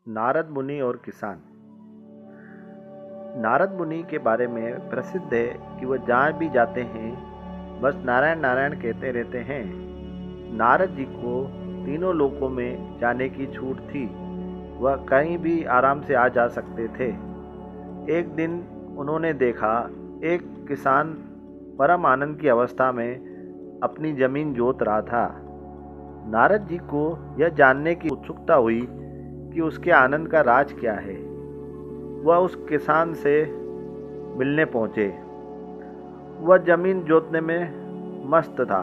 नारद मुनि और किसान। नारद मुनि के बारे में प्रसिद्ध है कि वह जहाँ भी जाते हैं बस नारायण नारायण कहते रहते हैं। नारद जी को तीनों लोकों में जाने की छूट थी, वह कहीं भी आराम से आ जा सकते थे। एक दिन उन्होंने देखा एक किसान परम आनंद की अवस्था में अपनी जमीन जोत रहा था। नारद जी को यह जानने की उत्सुकता हुई कि उसके आनंद का राज क्या है। वह उस किसान से मिलने पहुंचे। वह जमीन जोतने में मस्त था।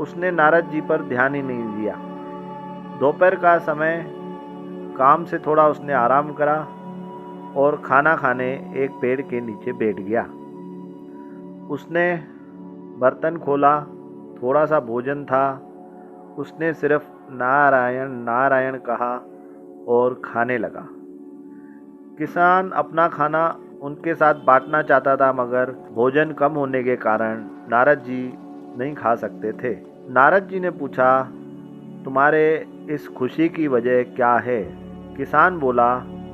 उसने नारद जी पर ध्यान ही नहीं दिया। दोपहर का समय, काम से थोड़ा उसने आराम करा और खाना खाने एक पेड़ के नीचे बैठ गया। उसने बर्तन खोला, थोड़ा सा भोजन था। उसने सिर्फ नारायण नारायण कहा और खाने लगा। किसान अपना खाना उनके साथ बांटना चाहता था, मगर भोजन कम होने के कारण नारद जी नहीं खा सकते थे। नारद जी ने पूछा, तुम्हारे इस खुशी की वजह क्या है? किसान बोला,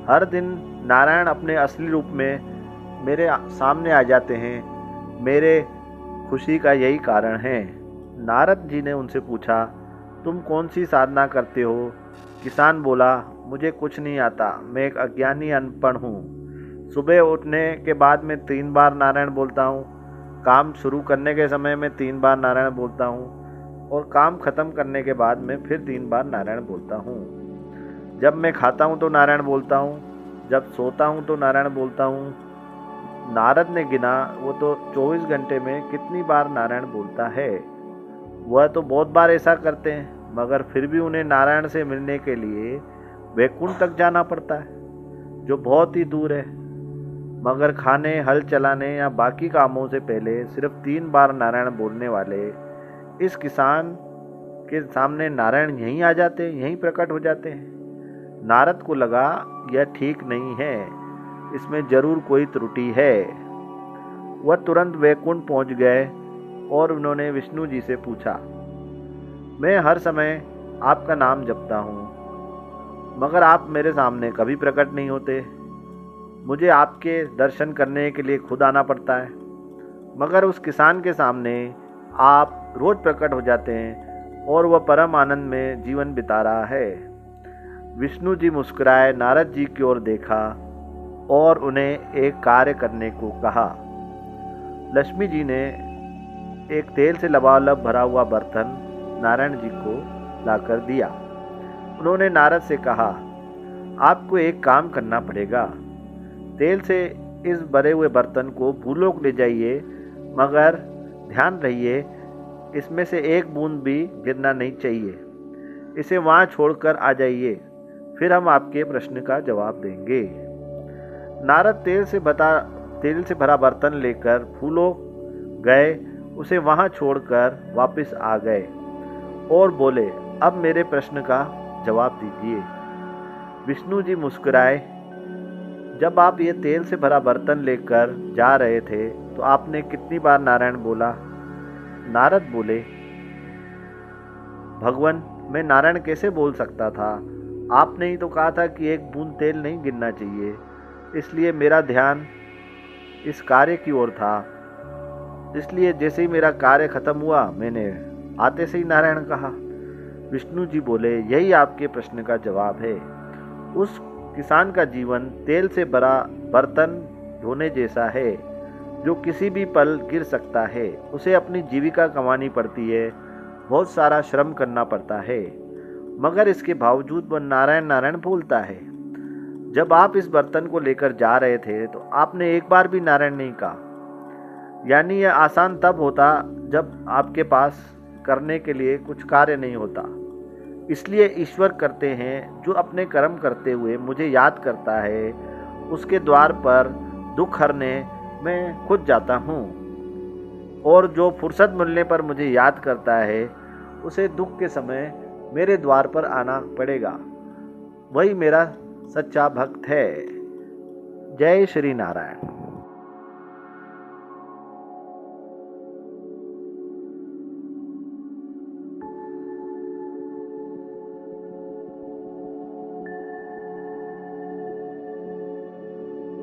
हर दिन नारायण अपने असली रूप में मेरे सामने आ जाते हैं, मेरे खुशी का यही कारण है। नारद जी ने उनसे पूछा, तुम कौन सी साधना करते हो? किसान बोला, मुझे कुछ नहीं आता, मैं एक अज्ञानी अनपढ़ हूँ। सुबह उठने के बाद मैं 3 बार नारायण बोलता हूँ, काम शुरू करने के समय में 3 बार नारायण बोलता हूँ और काम खत्म करने के बाद मैं फिर 3 बार नारायण बोलता हूँ। जब मैं खाता हूँ तो नारायण बोलता हूँ, जब सोता हूँ तो नारायण बोलता हूँ। नारद ने गिना, वो तो 24 घंटे में कितनी बार नारायण बोलता है। वह तो बहुत बार ऐसा करते हैं, मगर फिर भी उन्हें नारायण से मिलने के लिए वैकुंठ तक जाना पड़ता है, जो बहुत ही दूर है। मगर खाने, हल चलाने या बाकी कामों से पहले सिर्फ 3 बार नारायण बोलने वाले इस किसान के सामने नारायण यहीं आ जाते, यहीं प्रकट हो जाते हैं। नारद को लगा यह ठीक नहीं है, इसमें जरूर कोई त्रुटि है। वह तुरंत वैकुंठ पहुंच गए और उन्होंने विष्णु जी से पूछा, मैं हर समय आपका नाम जपता हूँ, मगर आप मेरे सामने कभी प्रकट नहीं होते। मुझे आपके दर्शन करने के लिए खुद आना पड़ता है, मगर उस किसान के सामने आप रोज प्रकट हो जाते हैं और वह परम आनंद में जीवन बिता रहा है। विष्णु जी मुस्कुराए, नारद जी की ओर देखा और उन्हें एक कार्य करने को कहा। लक्ष्मी जी ने एक तेल से लबालब भरा हुआ बर्तन नारायण जी को लाकर दिया। उन्होंने नारद से कहा, आपको एक काम करना पड़ेगा। तेल से इस भरे हुए बर्तन को भूलोक ले जाइए, मगर ध्यान रहिए इसमें से एक बूंद भी गिरना नहीं चाहिए। इसे वहाँ छोड़कर आ जाइए, फिर हम आपके प्रश्न का जवाब देंगे। नारद तेल से भरा बर्तन लेकर भूलोक गए, उसे वहाँ छोड़कर वापस आ गए और बोले, अब मेरे प्रश्न का जवाब दीजिए। विष्णु जी मुस्कुराए, जब आप ये तेल से भरा बर्तन लेकर जा रहे थे तो आपने कितनी बार नारायण बोला? नारद बोले, भगवान, मैं नारायण कैसे बोल सकता था? आपने ही तो कहा था कि एक बूंद तेल नहीं गिरना चाहिए, इसलिए मेरा ध्यान इस कार्य की ओर था। इसलिए जैसे ही मेरा कार्य खत्म हुआ, मैंने आते से ही नारायण कहा। विष्णु जी बोले, यही आपके प्रश्न का जवाब है। उस किसान का जीवन तेल से भरा बर्तन धोने जैसा है, जो किसी भी पल गिर सकता है। उसे अपनी जीविका कमानी पड़ती है, बहुत सारा श्रम करना पड़ता है, मगर इसके बावजूद वह नारायण नारायण बोलता है। जब आप इस बर्तन को लेकर जा रहे थे तो आपने एक बार भी नारायण नहीं कहा। यानी यह आसान तब होता जब आपके पास करने के लिए कुछ कार्य नहीं होता। इसलिए ईश्वर करते हैं जो अपने कर्म करते हुए मुझे याद करता है, उसके द्वार पर दुख हरने मैं खुद जाता हूँ, और जो फुर्सत मिलने पर मुझे याद करता है, उसे दुख के समय मेरे द्वार पर आना पड़ेगा। वही मेरा सच्चा भक्त है। जय श्री नारायण।